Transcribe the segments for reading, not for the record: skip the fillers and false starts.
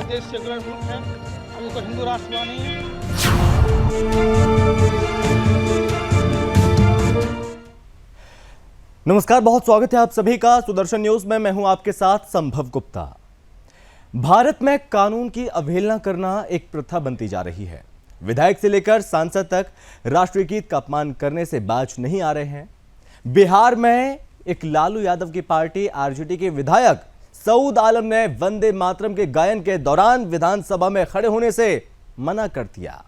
देश सेकुलर मुल्क है, अभी कोई हिंदू राष्ट्र नहीं है। नमस्कार, बहुत स्वागत है आप सभी का सुदर्शन न्यूज में। मैं हूं आपके साथ संभव गुप्ता। भारत में कानून की अवहेलना करना एक प्रथा बनती जा रही है। विधायक से लेकर सांसद तक राष्ट्रीय गीत का अपमान करने से बाज नहीं आ रहे हैं। बिहार में एक लालू यादव की पार्टी आरजेडी के विधायक सऊद आलम ने वंदे मातरम के गायन के दौरान विधानसभा में खड़े होने से मना कर दिया।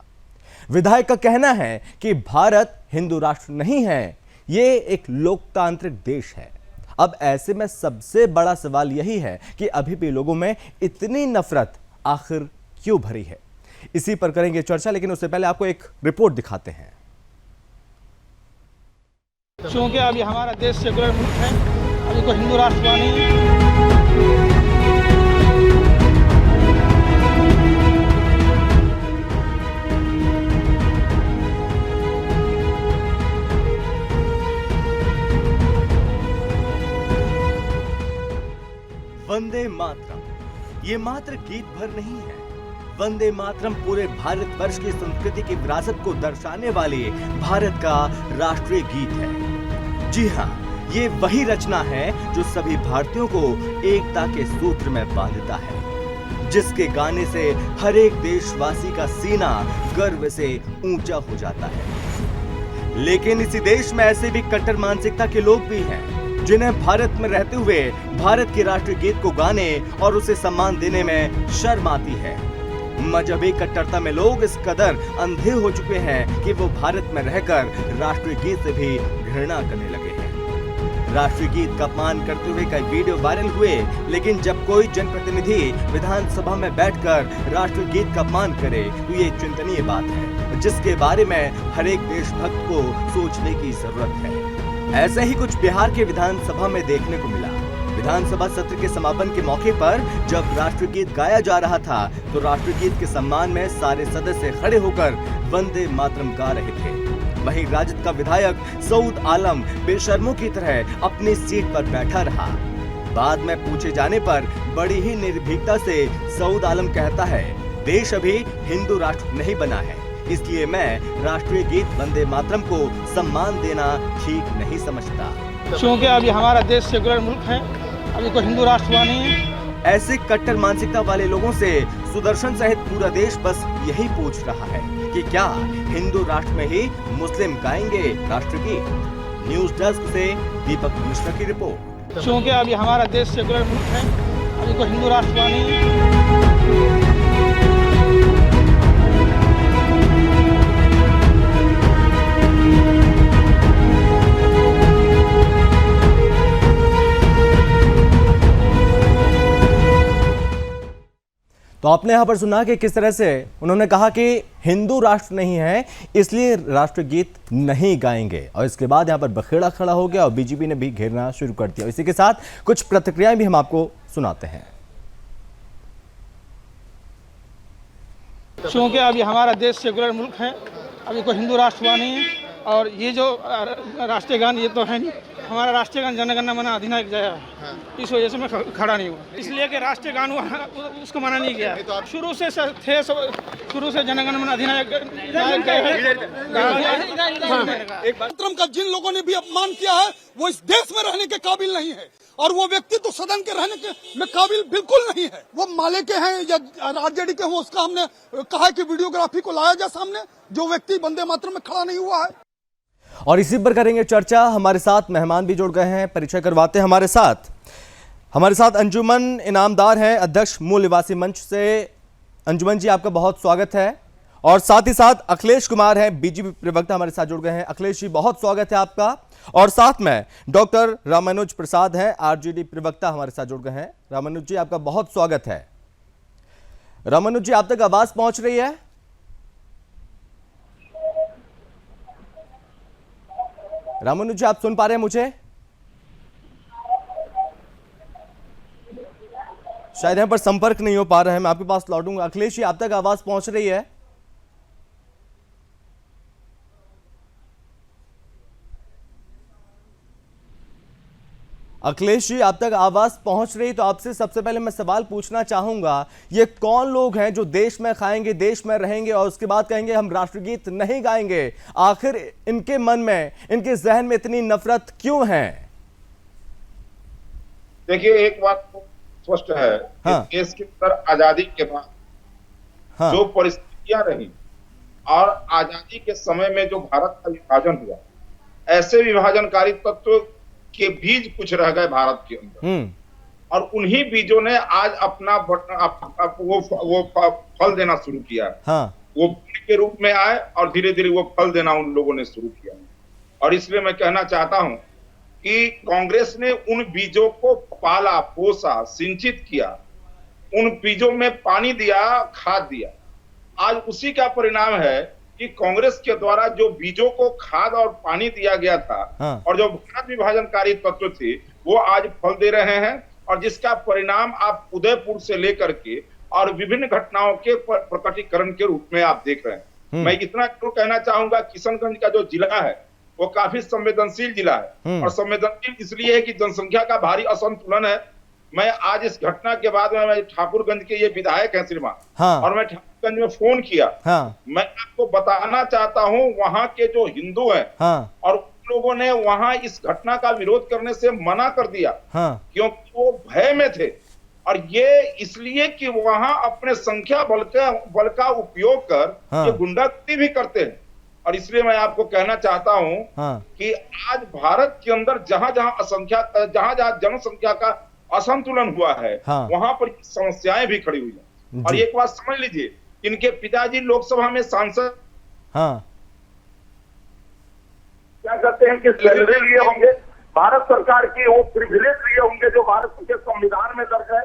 विधायक का कहना है कि भारत हिंदू राष्ट्र नहीं है, ये एक लोकतांत्रिक देश है। अब ऐसे में सबसे बड़ा सवाल यही है कि अभी भी लोगों में इतनी नफरत आखिर क्यों भरी है। इसी पर करेंगे चर्चा, लेकिन उससे पहले आपको एक रिपोर्ट दिखाते हैं। क्योंकि अभी हमारा देश सेकुलर मुल्क है, अभी कोई हिंदू राष्ट्र नहीं है। वंदे मातरम ये मात्र गीत भर नहीं है। वंदे मातरम पूरे भारतवर्ष की संस्कृति की विरासत को दर्शाने वाले भारत का राष्ट्रीय गीत है। जी हाँ, ये वही रचना है जो सभी भारतीयों को एकता के सूत्र में बांधता है, जिसके गाने से हर एक देशवासी का सीना गर्व से ऊंचा हो जाता है। लेकिन इसी देश में ऐसे भी कट्टर मानसिकता के लोग भी हैं जिन्हें भारत में रहते हुए भारत के राष्ट्रीय गीत को गाने और उसे सम्मान देने में शर्म आती है। मजहबी कट्टरता में लोग इस कदर अंधे हो चुके हैं कि वो भारत में रहकर राष्ट्रीय गीत से भी घृणा करने लगे हैं। राष्ट्रीय गीत का अपमान करते हुए कई वीडियो वायरल हुए, लेकिन जब कोई जनप्रतिनिधि विधानसभा में बैठकर राष्ट्रीय गीत का अपमान करे तो ये चिंतनीय बात है, जिसके बारे में हर एक देशभक्त को सोचने की जरूरत है। ऐसे ही कुछ बिहार के विधानसभा में देखने को मिला। विधानसभा सत्र के समापन के मौके पर जब राष्ट्रीय गीत गाया जा रहा था तो राष्ट्रीय गीत के सम्मान में सारे सदस्य खड़े होकर वंदे मातरम गा रहे थे। वहीं राजद का विधायक सऊद आलम बेशर्मों की तरह अपनी सीट पर बैठा रहा। बाद में पूछे जाने पर बड़ी ही निर्भीकता से सऊद आलम कहता है, देश अभी हिंदू राष्ट्र नहीं बना है, इसलिए मैं राष्ट्रीय गीत वंदे मातरम को सम्मान देना ठीक नहीं समझता। क्योंकि अभी हमारा देश सेकुलर मुल्क है, अभी कोई हिंदू राष्ट्र नहीं है। ऐसे कट्टर मानसिकता वाले लोगों से सुदर्शन सहित पूरा देश बस यही पूछ रहा है कि क्या हिंदू राष्ट्र में ही मुस्लिम गाएंगे राष्ट्र गीत। न्यूज डेस्क से दीपक मिश्रा की रिपोर्ट। क्योंकि अभी हमारा देश सेकुलर मुल्क है, अभी कोई हिंदू राष्ट्र नहीं है। तो आपने यहां पर सुना कि किस तरह से उन्होंने कहा कि हिंदू राष्ट्र नहीं है, इसलिए राष्ट्रीय गीत नहीं गाएंगे, और इसके बाद यहां पर बखेड़ा खड़ा हो गया और बीजेपी ने भी घेरना शुरू कर दिया। इसी के साथ कुछ प्रतिक्रियाएं भी हम आपको सुनाते हैं। क्योंकि अभी हमारा देश सेकुलर मुल्क है, अभी कोई हिंदू राष्ट्र नहीं है। और ये जो राष्ट्रीय गान ये तो है नहीं, हमारा राष्ट्रीय गान जन गण मन अधिनायक जय है। इस वजह से मैं खड़ा नहीं हुआ, इसलिए कि राष्ट्रीय गान उसको मना नहीं किया। शुरू से थे, शुरू से जन गण मन अधिनायक मातरम का जिन लोगों ने भी अपमान किया है वो इस देश में रहने के काबिल नहीं है, और वो व्यक्ति तो सदन के रहने के में काबिल बिल्कुल नहीं है। वो माले के हैं या आरजेडी के हों, उसका हमने कहा कि वीडियोग्राफी को लाया जाए सामने, जो व्यक्ति वंदे मातरम में खड़ा नहीं हुआ है। और इसी पर करेंगे चर्चा। हमारे साथ मेहमान भी जुड़ गए हैं, परिचय करवाते हैं। हमारे साथ अंजुमन इनामदार हैं, अध्यक्ष मूल निवासी मंच से। अंजुमन जी, आपका बहुत स्वागत है। और साथ ही साथ अखिलेश कुमार हैं, बीजेपी प्रवक्ता हमारे साथ जुड़ गए हैं। अखिलेश जी, बहुत स्वागत है आपका। और साथ में डॉक्टर रामानुज प्रसाद हैं, आरजेडी प्रवक्ता हमारे साथ जुड़ गए हैं। रामानुज जी, आपका बहुत स्वागत है। रामानुज जी, आप तक आवाज पहुंच रही है? रामानुज जी, आप सुन पा रहे हैं मुझे? शायद यहां पर संपर्क नहीं हो पा रहा है, मैं आपके पास लौटूंगा। अखिलेश जी, आप तक आवाज पहुंच रही है? अखिलेश जी, आप तक आवाज पहुंच रही तो आपसे सबसे पहले मैं सवाल पूछना चाहूंगा, ये कौन लोग हैं जो देश में खाएंगे, देश में रहेंगे और उसके बाद कहेंगे हम राष्ट्रगीत नहीं गाएंगे? आखिर इनके मन में, इनके जहन में इतनी नफरत क्यों है? देखिए, एक बात तो स्पष्ट है कि हाँ। देश के अंदर आजादी के बाद हाँ। जो परिस्थितियां रही और आजादी के समय में जो भारत का विभाजन हुआ, ऐसे विभाजनकारी तत्व के बीज कुछ रह गए भारत के अंदर, और उन्हीं बीजों ने आज अपना वो फल देना शुरू किया। हाँ। वो बीज के रूप में आए और धीरे धीरे वो फल देना उन लोगों ने शुरू किया। और इसलिए मैं कहना चाहता हूं कि कांग्रेस ने उन बीजों को पाला, पोसा, सिंचित किया, उन बीजों में पानी दिया, खाद दिया। आज उसी का परिणाम है कि कांग्रेस के द्वारा जो बीजों को खाद और पानी दिया गया था, हाँ। और जो भारत विभाजनकारी तत्व थे, वो आज फल दे रहे हैं, और जिसका परिणाम आप उदयपुर से लेकर के और विभिन्न घटनाओं के प्रकटीकरण के रूप में आप देख रहे हैं। मैं इतना जरूर कहना चाहूंगा, किशनगंज का जो जिला है वो काफी संवेदनशील जिला है, और संवेदनशील इसलिए है कि जनसंख्या का भारी असंतुलन है। मैं आज इस घटना के बाद में, मैं ठाकुरगंज के ये विधायक हैं श्रीमान, हाँ। और मैं ठाकुरगंज में फोन किया। हाँ। मैं आपको बताना चाहता हूं, वहां के जो हिंदू हैं, हाँ। और उन लोगों ने वहां इस घटना का विरोध करने से मना कर दिया, हाँ। क्योंकि वो भय में थे। और ये इसलिए कि वहां अपने संख्या बल का उपयोग कर हाँ। ये गुंडागर्दी भी करते हैं। और इसलिए मैं आपको कहना चाहता हूं हाँ। कि आज भारत के अंदर जहां जहां जनसंख्या का असंतुलन हुआ है, हाँ। वहां पर समस्याएं भी खड़ी हुई हैं। और एक बात समझ लीजिए, इनके पिताजी लोकसभा में सांसद, हाँ। क्या करते हैं कि सैलरी लिए होंगे, भारत सरकार की वो प्रिविलेज लिए होंगे जो भारत के संविधान में दर्ज है।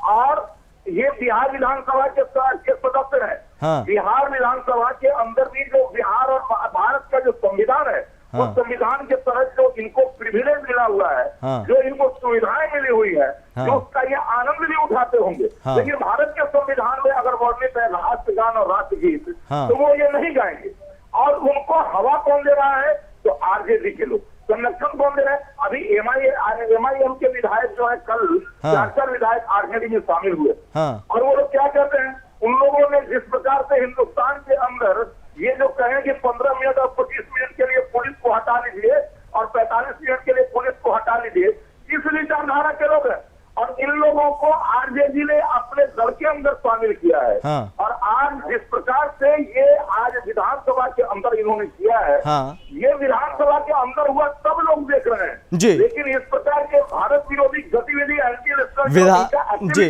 और ये बिहार विधानसभा के सदस्य है। हाँ। बिहार विधानसभा के अंदर भी जो बिहार और भारत का जो संविधान है, हाँ। उस संविधान के तहत जो इनको प्रिविलेज मिला हुआ है, हाँ। जो इनको सुविधाएं मिली हुई है, हाँ। जो उसका ये आनंद भी उठाते होंगे। हाँ। लेकिन भारत के संविधान में अगर वर्णित है राष्ट्रगान और राष्ट्रगीत, हाँ। तो वो ये नहीं गाएंगे। और उनको हवा कौन दे रहा है? तो आरजेडी के लोग। संरक्षण कौन दे रहे हैं? अभी एमआईएम के विधायक जो है, कल हाँ। 4 विधायक आरजेडी में शामिल हुए। हाँ। और वो लोग क्या कहते हैं? उन लोगों ने जिस प्रकार से हिंदुस्तान के अंदर ये जो कहें कि 15 मिनट और 25 मिनट के लिए पुलिस को हटा लीजिए और 45 मिनट के लिए पुलिस को हटा लीजिए, इस विचारधारा के लोग हैं। और इन लोगों को आरजेडी ने अपने दल के अंदर शामिल किया है। हाँ। और आज जिस प्रकार से ये आज विधानसभा के अंदर इन्होंने किया है, हाँ। ये विधानसभा के अंदर हुआ, सब लोग देख रहे हैं जी। लेकिन इस प्रकार के भारत विरोधी गतिविधि जी।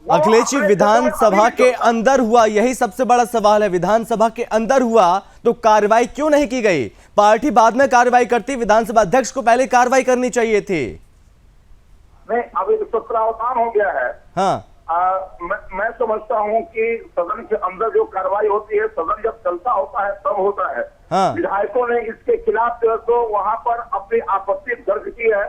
अखिलेश जी, विधानसभा के अंदर हुआ, यही सबसे बड़ा सवाल है। विधानसभा के अंदर हुआ तो कार्रवाई क्यों नहीं की गई? पार्टी बाद में कार्रवाई करती, विधानसभा अध्यक्ष को पहले कार्रवाई करनी चाहिए थी। नहीं, अभी सत्रावसान हो गया है। हाँ। मैं समझता हूं कि सदन के अंदर जो कार्रवाई होती है, सदन जब चलता होता है तब होता है। हाँ। विधायकों ने इसके खिलाफ तो वहां पर अपनी आपत्ति दर्ज की है,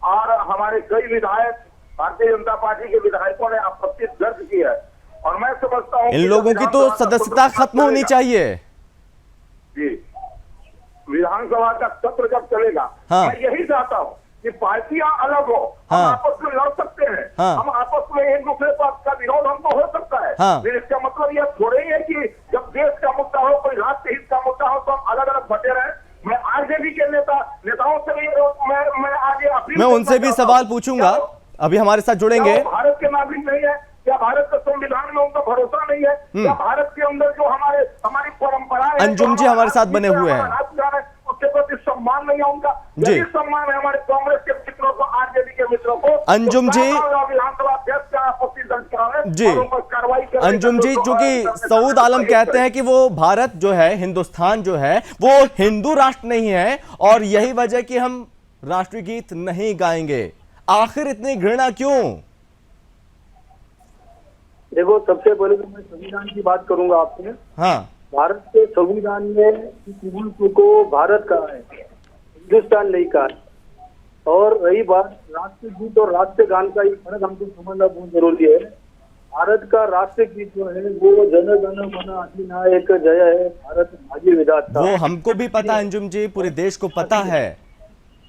और हमारे कई विधायक, भारतीय जनता पार्टी के विधायकों ने आपत्ति दर्ज की है। और मैं समझता हूं इन लोगों की तो सदस्यता खत्म होनी चाहिए। जी, विधानसभा का सत्र जब चलेगा, हाँ। मैं यही चाहता हूं कि पार्टियां अलग हो, हम हाँ। आपस में लड़ सकते हैं। हाँ। हम आपस में एक दूसरे का विरोध हमको हो सकता है। हाँ। लेकिन इसका मतलब यह थोड़े ही है कि जब देश का मुद्दा हो, कोई राष्ट्र हित का मुद्दा हो, तो हम अलग अलग बटे रहे। मैं आरजेडी के नेताओं से भी मैं आगे अपील, मैं उनसे भी सवाल पूछूंगा, अभी हमारे साथ जुड़ेंगे। भारत के नागरिक नहीं है क्या? भारत के संविधान में उनका भरोसा नहीं है क्या? भारत के अंदर जो हमारी परंपरा है, अंजुम जी हमारे साथ बने हुए हैं। उसके प्रति सम्मान नहीं है उनका। जी। यही सम्मान है हमारे कांग्रेस के मित्रों को, आरजेडी के मित्रों को। अंजुम जी, विधानसभा अध्यक्ष का आपत्ति दर्ज करावे जी। और उन पर कार्रवाई करें। अंजुम जी, चूंकि सऊद आलम कहते हैं कि वो भारत जो है, हिंदुस्तान जो है, वो हिंदू राष्ट्र नहीं है, और यही वजह कि हम राष्ट्रीय गीत नहीं गाएंगे। आखिर इतनी घृणा क्यों? देखो, सबसे पहले तो मैं संविधान की बात करूंगा आपसे। हाँ। भारत के संविधान में को भारत का है, हिंदुस्तान नहीं का है। और रही बात राष्ट्रगीत और राष्ट्रगान का, ये फर्क हमको समझना बहुत जरूरी है। भारत का राष्ट्रगीत जो है वो जन गण मन अधिनायक जय है, भारत भाग्य विधाता। वो हमको भी पता है अंजुम जी, पूरे देश को पता है।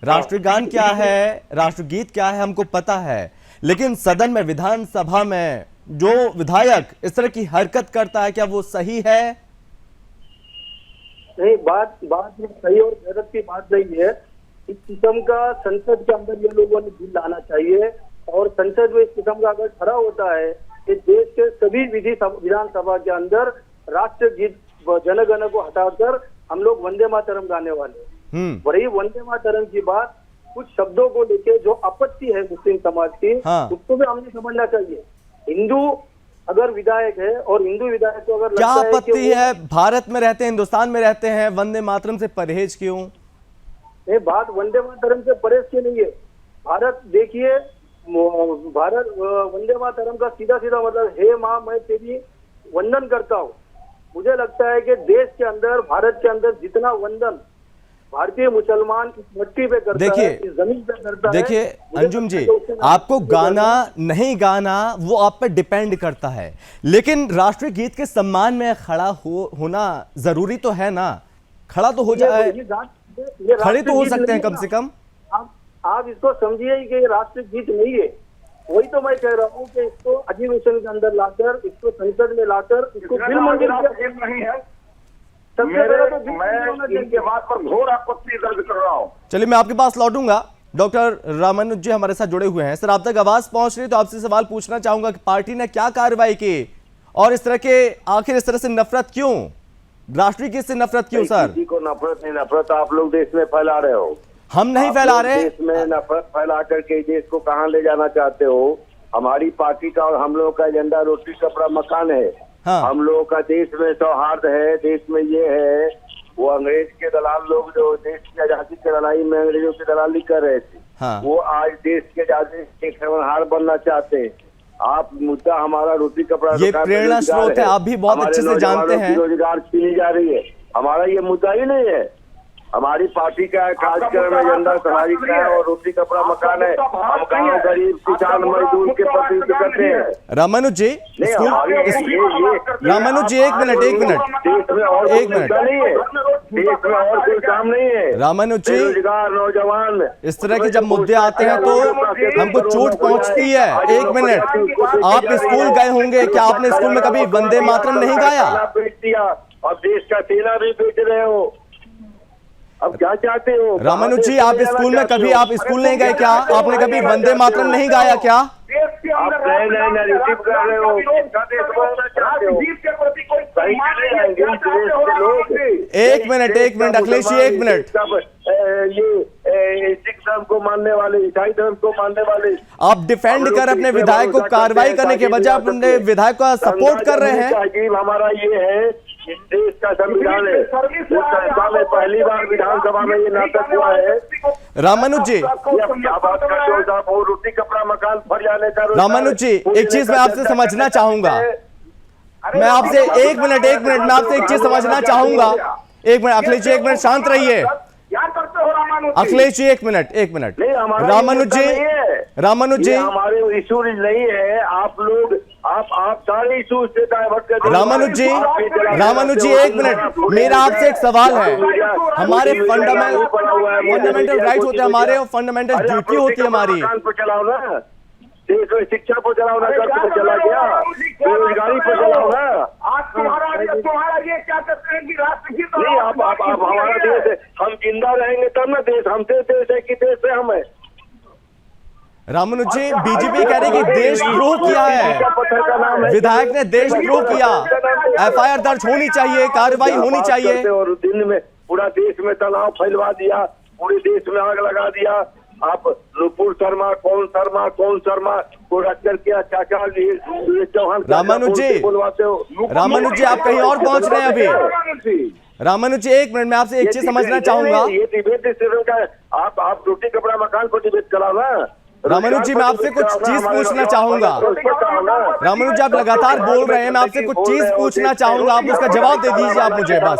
राष्ट्रगान क्या है, राष्ट्रगीत क्या है हमको पता है, लेकिन सदन में, विधानसभा में जो विधायक इस तरह की हरकत करता है, क्या वो सही है? नहीं, बात में सही और गलत की बात नहीं है। इस किस्म का संसद के अंदर ये लोगों ने बिल लाना चाहिए और संसद में इस किस्म का अगर खड़ा होता है कि देश के सभी विधानसभा के अंदर राष्ट्रगीत जनगण को हटाकर हम लोग वंदे मातरम गाने वाले, वही वंदे मातरम की बात कुछ शब्दों को लेके जो आपत्ति है मुस्लिम समाज की, उसको भी हमने समझना चाहिए। हिंदू अगर विधायक है और हिंदू विधायक को अगर क्या लगता आपत्ति है, भारत में रहते हैं, हिंदुस्तान में रहते हैं, वंदे मातरम से परहेज क्यों? ये बात वंदे मातरम से परहेज की नहीं है। भारत देखिए, भारत वंदे मातरम का सीधा सीधा मतलब हे माँ मैं तेरी वंदन करता हूँ। मुझे लगता है कि देश के अंदर, भारत के अंदर जितना वंदन भारतीय मुसलमान इस मिट्टी पे करता है, इस जमीन पे करता है। देखिए अंजुम जी, आपको गाना नहीं गाना वो आप पे डिपेंड करता है, लेकिन राष्ट्रीय गीत के सम्मान में खड़ा होना जरूरी तो है ना। खड़ा तो हो जाए, खड़े तो हो सकते हैं कम से कम। आप इसको समझिए कि ये राष्ट्रीय गीत नहीं है। वही तो मैं कह रहा हूँ कि इसको अधिवेशन के अंदर लाकर, इसको संसद में लाकर इसको बिल मंजूर नहीं है। मैं इनके बात पर घोर आपत्ति दर्ज कर रहा हूँ। चलिए मैं आपके पास लौटूंगा। डॉक्टर रामानुज जी हमारे साथ जुड़े हुए हैं। सर, आप तक आवाज पहुंच रही है तो आपसे सवाल पूछना चाहूंगा कि पार्टी ने क्या कार्रवाई की और इस तरह के आखिर इस तरह से नफरत क्यों, राष्ट्रीय गीत से नफरत क्यों? सर, किसी को नफरत नहीं, नफरत आप लोग देश में फैला रहे हो। हम नहीं फैला रहे। देश में नफरत फैला करके देश को कहां ले जाना चाहते हो? हमारी पार्टी का और हम लोगों का एजेंडा रोटी कपड़ा मकान है। हम लोगों का देश में सौहार्द है, देश में ये है। वो अंग्रेज के दलाल लोग जो देश की आजादी की लड़ाई में अंग्रेजों की दलाली कर रहे थे, वो आज देश के आजादी के खबरहार बनना चाहते हैं। आप मुद्दा हमारा रोटी कपड़ा, ये प्रेरणा स्रोत है, आप भी बहुत अच्छे से जानते हैं। रोजगार छीनी जा रही है, हमारा ये मुद्दा ही नहीं है। हमारी पार्टी का कार्यक्रम एजेंडा सामाजिक का है और रोटी कपड़ा मकान है। हम गाँव गरीब किसान मजदूर के प्रति करते हैं। रामानुज जी, रामानुज जी एक मिनट देश में और नहीं है, देश में और कोई काम नहीं है। रामानुज जी, बेरोजगार नौजवान इस तरह के जब मुद्दे आते हैं तो हमको चोट पहुंचती है। एक मिनट, आप स्कूल गए होंगे, क्या आपने स्कूल में कभी वंदे मातरम नहीं गाया? बेच दिया और देश का सेना भी बेच रहे हो। अब क्या चाहते हो? रामानुज जी, आप स्कूल में कभी, आप स्कूल नहीं गए क्या? आपने कभी वंदे मातरम नहीं गाया क्या? आप नैरेटिव कर रहे हो, एक मिनट अखिलेश जी, एक मिनट। ये सिख धर्म को मानने वाले, ईसाई धर्म को मानने वाले, आप डिफेंड कर अपने विधायक को कार्रवाई करने के बजाय अपने विधायक को सपोर्ट कर रहे हैं। हमारा ये है, इस देश का संविधान है, संविधान में पहली बार विधानसभा में ये नाटक हुआ है। रामानुज जी, क्या बात करते हो साहब? वो रोटी कपड़ा मकान फट जाने का। रामानुज जी, एक चीज मैं आपसे समझना चाहूंगा, मैं आपसे एक मिनट मैं आपसे एक चीज समझना चाहूंगा। एक मिनट अखिलेश जी, एक मिनट शांत रहिए। अखिलेश जी एक मिनट। रामानुज जी, हमारे इशू नहीं है। आप लोग आप सारे इशू से डाइवर्ट कर। रामानुज जी एक मिनट, मेरा आपसे एक सवाल है। हमारे फंडामेंटल राइट होते हैं हमारे, और फंडामेंटल ड्यूटी होती है हमारी। चलाओ ना, देश में शिक्षा पर चलाओ ना, कर्ज पर चला गया, बेरोजगारी पर चलाओ ना। तुम्हारा ये क्या करते हैं कि राष्ट्रगीत नहीं, आप हमारा देश है, हम जिंदा रहेंगे तब ना देश हमसे देश है कि देश से हम है। रामानुज जी, बीजेपी कह रही कि देशद्रोह किया है, विधायक ने देशद्रोह किया, एफआईआर दर्ज होनी चाहिए, कार्रवाई होनी चाहिए। और दिन में पूरा देश में तनाव फैलवा दिया, पूरे देश में आग लगा दिया। आप नुपुर शर्मा कौन शर्मा को रख करके चाचा चौहान रामानुज जी आप कहीं और पहुंच रहे हैं अभी। रामानुज जी एक मिनट, मैं आपसे एक चीज समझना चाहूंगा। ये डिबेट का आप रोटी कपड़ा मकान को डिबेट कराओ ना। रामानुज जी, मैं आपसे कुछ चीज पूछना चाहूंगा। रामानुज जी, आप लगातार बोल रहे हैं, मैं आपसे कुछ चीज पूछना चाहूंगा, आप उसका जवाब दे दीजिए आप मुझे बस।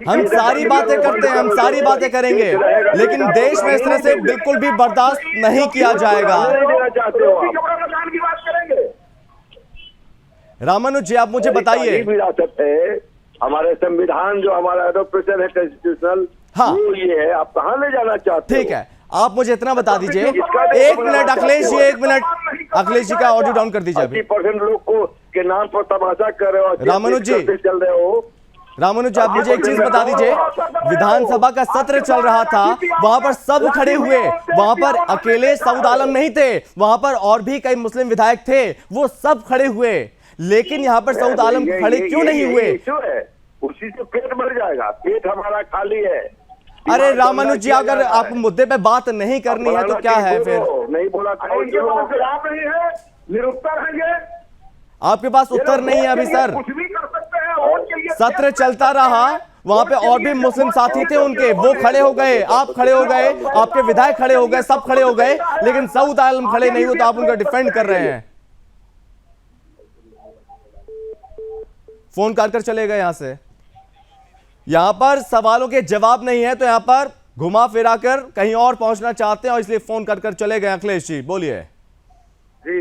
हम सारी बातें करते हैं, हम सारी बातें करेंगे, लेकिन देश में इस तरह से बिल्कुल भी बर्दाश्त नहीं किया जाएगा। रामानुज जी, आप मुझे बताइए। विरासत है, हमारे संविधान जो हमारा एडोप्टेशन है कॉन्स्टिट्यूशनल, हाँ। वो ये है, आप कहाँ ले जाना चाहते हो? ठीक है, आप मुझे इतना बता दीजिए, इसका एक मिनट अखिलेश जी, एक मिनट अखिलेश जी का ऑडियो डाउन कर दीजिए अभी। 80% लोग को के नाम पर तमाशा कर रहे हो, रामानुज जी। चल रहे हो। रामानुज जी, आप मुझे एक चीज बता दीजिए, विधानसभा का सत्र चल रहा था, वहां पर सब खड़े हुए, वहां पर अकेले सऊद आलम नहीं थे, वहां पर और भी कई मुस्लिम विधायक थे, वो सब खड़े हुए, लेकिन यहाँ पर सऊद आलम खड़े क्यों नहीं हुए? उसी से पेट भर जाएगा, पेट हमारा खाली है। अरे रामानुज जी, अगर आप मुद्दे पे बात नहीं करनी है तो क्या है फिर? नहीं बोला, आप नहीं है, निरुत्तर है ये, आपके पास उत्तर नहीं है अभी सर। कुछ भी कर सकते हैं वोट के लिए। सत्र चलता रहा, वहां पे और भी मुस्लिम साथी थे उनके, वो खड़े हो गए, आप खड़े हो गए, आपके विधायक खड़े हो गए, सब खड़े हो गए, लेकिन सऊद आलम खड़े नहीं हुए, तो आप उनका डिफेंड कर रहे हैं। फोन काट कर चले गए यहां से। यहां पर सवालों के जवाब नहीं है, तो यहां पर घुमा फिरा कर कहीं और पहुंचना चाहते हैं और इसलिए फोन काट कर चले गए। अखिलेश जी बोलिए। जी,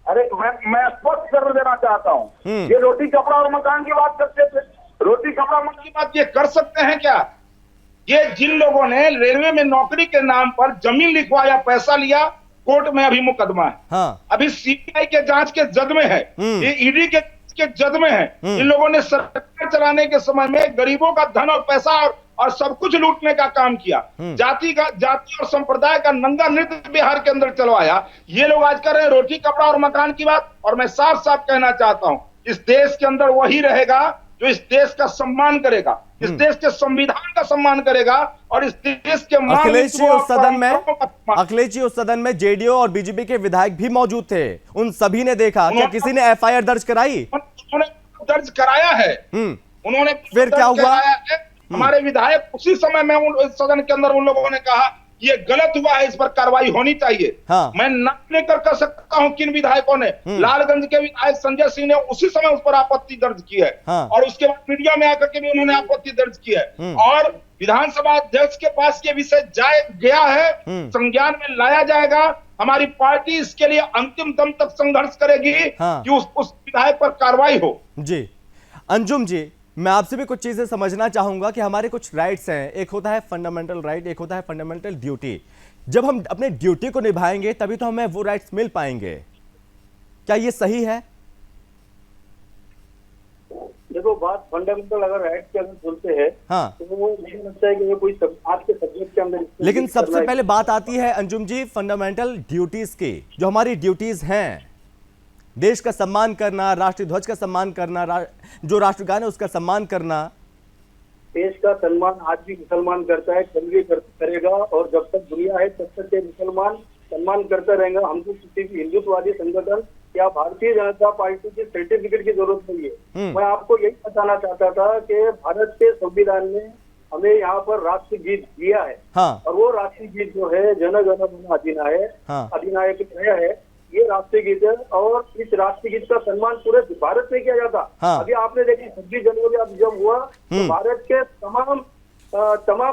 अरे मैं स्पष्ट कर देना चाहता हूँ, ये रोटी कपड़ा और मकान की बात करते थे, रोटी कपड़ा मकान की बात ये कर सकते हैं क्या? ये जिन लोगों ने रेलवे में नौकरी के नाम पर जमीन लिखवाया, पैसा लिया, कोर्ट में अभी मुकदमा है। हाँ। अभी सीबीआई के जांच के जद में है, ये ईडी के जद में है। इन लोगों ने सरकार चलाने के समय में गरीबों का धन और पैसा और सब कुछ लूटने का काम किया, जाति और संप्रदाय का नंगा नृत्य बिहार के अंदर चलवाया। ये लोग आज कर रहे हैं रोटी कपड़ा और मकान की बात। और मैं साफ साफ कहना चाहता हूं, इस देश के अंदर वही रहेगा जो इस देश का सम्मान करेगा, इस देश के संविधान का सम्मान करेगा और इस देश के अखिलेश जी उस सदन में जेडीयू और बीजेपी के विधायक भी मौजूद थे, उन सभी ने देखा, क्या किसी ने एफआईआर दर्ज कराई? उन्होंने दर्ज कराया है। उन्होंने फिर क्या हुआ? हमारे विधायक उसी समय में सदन के अंदर उन लोगों ने कहा ये गलत हुआ है, इस पर कार्रवाई होनी चाहिए। हाँ। मैं नाम लेकर कह सकता हूं किन विधायकों ने। लालगंज के विधायक संजय सिंह ने उसी समय उस पर आपत्ति दर्ज की है। हाँ। और उसके बाद मीडिया में आकर के भी उन्होंने आपत्ति दर्ज की है। और विधानसभा अध्यक्ष के पास ये विषय गया है, संज्ञान में लाया जाएगा। हमारी पार्टी इसके लिए अंतिम दम तक संघर्ष करेगी। हाँ। कि उस विधायक पर कार्रवाई हो। जी अंजुम जी, मैं आपसे भी कुछ चीजें समझना चाहूंगा कि हमारे कुछ राइट्स हैं, एक होता है फंडामेंटल राइट, एक होता है फंडामेंटल ड्यूटी। जब हम अपने ड्यूटी को निभाएंगे तभी तो हमें वो राइट्स मिल पाएंगे। क्या ये सही है? देखो, बात फंडामेंटल अगर राइट्स की अगर बोलते हैं, हाँ, तो वो मुझे लगता है कि ये कोई आज के सब्जेक्ट के अंदर, लेकिन सबसे पहले बात आती है अंजुम जी फंडामेंटल ड्यूटीज की। जो हमारी ड्यूटीज हैं, देश का सम्मान करना, राष्ट्रीय ध्वज का सम्मान करना, जो राष्ट्रगान है उसका सम्मान करना। देश का सम्मान आज भी मुसलमान करता है, कल भी करेगा, और जब तक दुनिया है तब तक ये मुसलमान सम्मान करता रहेगा। हमको किसी भी हिंदुत्ववादी संगठन या भारतीय जनता पार्टी के सर्टिफिकेट की जरूरत नहीं है। मैं आपको यही बताना चाहता था कि भारत के संविधान ने हमें यहाँ पर राष्ट्रीय गीत दिया है। हाँ। और वो राष्ट्रीय गीत जो है जन गण मन अधिनायक, हाँ। अधिनायक है, ये राष्ट्रीय गीत है। और इस राष्ट्रीय गीत का सम्मान पूरे भारत में किया जाता। हाँ। अभी आपने देखी 26 जनवरी अब जब हुआ, तो भारत के तमाम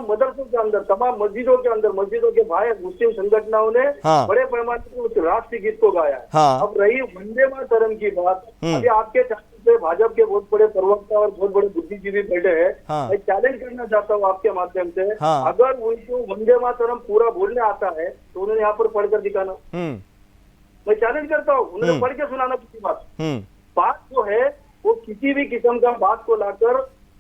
मदरसों के अंदर, तमाम मस्जिदों के अंदर, मस्जिदों के बाहर मुस्लिम संगठनों ने हाँ। बड़े पैमाने पर उस राष्ट्रीय गीत को गाया है। हाँ। अब रही वंदे मातरम की बात, अभी आपके चारों पे भाजपा के बहुत बड़े प्रवक्ता और बहुत बड़े बुद्धिजीवी बैठे हैं। हाँ। मैं चैलेंज करना चाहता हूँ आपके माध्यम से, हाँ। अगर उनको वंदे मातरम पूरा बोलने आता है तो उन्होंने यहाँ पर पढ़कर दिखाना। मैं चैलेंज करता हूँ, उन्होंने पढ़ के सुनाना किसी बात जो है वो किसी भी किस्म का बात को लाकर,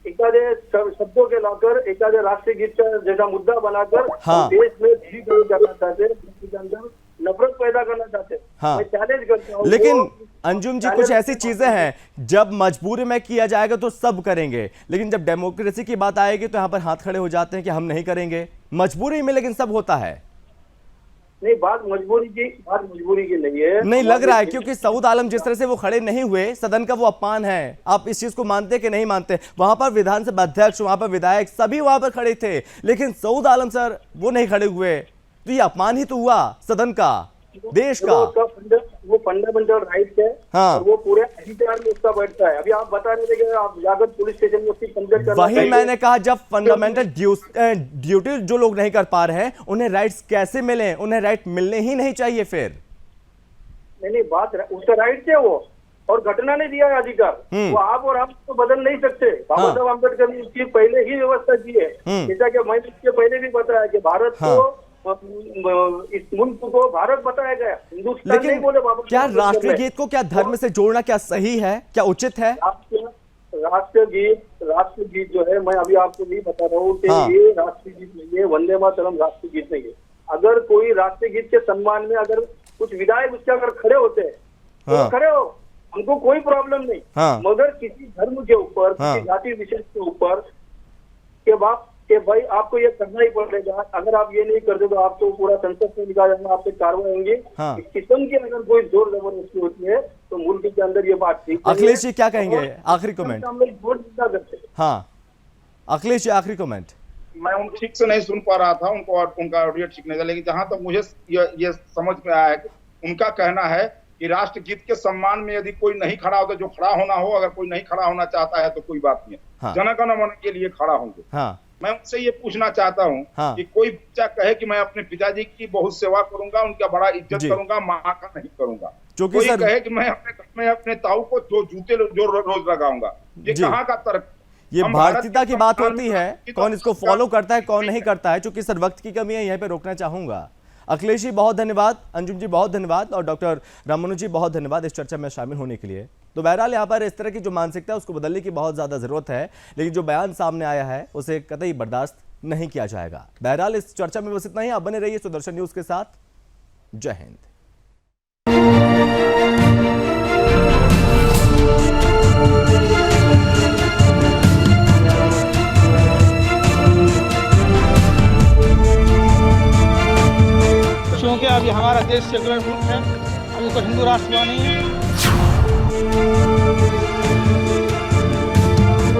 एकादे शब्दों के लाकर, एकादे राष्ट्रीय गीत का जैसा मुद्दा बनाकर हाँ। देश में ध्रुवीकरण करना चाहते हैं, के अंदर नफरत पैदा करना चाहते हैं। हाँ। मैं चैलेंज करता हूँ। लेकिन अंजुम जी, कुछ ऐसी चीजें हैं जब मजबूरी में किया जाएगा तो सब करेंगे, लेकिन जब डेमोक्रेसी की बात आएगी तो यहाँ पर हाथ खड़े हो जाते हैं कि हम नहीं करेंगे। मजबूरी में लेकिन सब होता है। नहीं, बात मजबूरी की नहीं है। नहीं लग रहा है, क्योंकि सऊद आलम जिस तरह से वो खड़े नहीं हुए, सदन का वो अपमान है। आप इस चीज को मानते कि नहीं मानते? वहां पर विधानसभा अध्यक्ष, वहां पर विधायक, सभी वहां पर खड़े थे, लेकिन सऊद आलम सर वो नहीं खड़े हुए, तो ये अपमान ही तो हुआ सदन का, देश का। वो फंडामेंटल राइट है। हाँ। और वो पूरे अधिकार में उसका बैठता है। अभी आप बता रहे थे कि आप जाकर पुलिस स्टेशन में उसकी कंप्लेंट करना वही मैंने कहा, जब फंडामेंटल ड्यूटी जो लोग नहीं कर पा रहे हैं, उन्हें राइट्स कैसे मिले? उन्हें राइट मिलने ही नहीं चाहिए फिर। नहीं, बात उसका राइट है वो। और घटना ने दिया है अधिकार, वो आप और हम तो बदल नहीं सकते। बाबा साहब अम्बेडकर ने इसकी पहले ही व्यवस्था की है। जैसा कि मैंने इसके पहले भी बताया कि भारत को इस मुल्क को भारत बताया गया, हिंदुस्तान नहीं बोले बाबा। क्या राष्ट्रीय गीत को क्या धर्म से जोड़ना क्या सही है, क्या उचित है? राष्ट्रीय गीत जो है, मैं अभी आपको नहीं बता रहा हूँ कि ये राष्ट्रीय गीत नहीं है, वंदे मातरम राष्ट्रीय गीत नहीं है। अगर कोई राष्ट्रीय गीत के सम्मान में अगर कुछ विधायक उसके अगर खड़े होते हैं तो खड़े हो, हमको कोई प्रॉब्लम नहीं। मगर किसी धर्म के ऊपर, किसी जाति विशेष के ऊपर के भाई आपको ये करना ही पड़ेगा, अगर आप ये नहीं करते तो आपको पूरा संसद से निकाला जाएगा, आप पे कार्रवाई होंगी। इस किस्म की अगर कोई जोर जबरदस्ती होती है तो मुल्क के अंदर ये बात ठीक। अखिलेश जी क्या कहेंगे, आखिरी कमेंट? हम लोग वोट जितना करते हैं। हाँ अखिलेश जी आखिरी कमेंट। मैं उनको ठीक से नहीं सुन पा रहा था, उनको उनका ऑडियो ठीक नहीं था, लेकिन जहां तक मुझे ये समझ में आया है कि उनका कहना है कि राष्ट्रगीत के सम्मान में यदि कोई नहीं खड़ा होता, जो खड़ा होना हो, अगर कोई नहीं खड़ा होना चाहता है तो कोई बात नहीं है, जन गण मन के लिए खड़ा होंगे। मैं उनसे ये पूछना चाहता हूँ कि कोई बच्चा कहे कि मैं अपने पिताजी की बहुत सेवा करूंगा, उनका बड़ा इज्जत करूंगा, माँ का नहीं करूंगा। कोई कहे कि मैं अपने घर में अपने ताऊ को जो जूते जो रोज लगाऊंगा, ये कहाँ का तर्क? ये भारतीयता की बात होती है, कौन इसको फॉलो करता है कौन नहीं करता है। चूंकि सर वक्त की कमी है, यहीं पे रोकना चाहूंगा। अखिलेश जी बहुत धन्यवाद, अंजुम जी बहुत धन्यवाद और डॉक्टर रामानुज जी बहुत धन्यवाद इस चर्चा में शामिल होने के लिए। तो बहरहाल यहाँ पर इस तरह की जो मानसिकता है उसको बदलने की बहुत ज्यादा जरूरत है, लेकिन जो बयान सामने आया है उसे कतई बर्दाश्त नहीं किया जाएगा। बहरहाल इस चर्चा में बस इतना ही। आप बने रहिए सुदर्शन न्यूज के साथ। जय हिंद। क्योंकि अभी हमारा देश सेकुलर मुल्क है, अभी कोई हिंदू राष्ट्र हुआ नहीं है।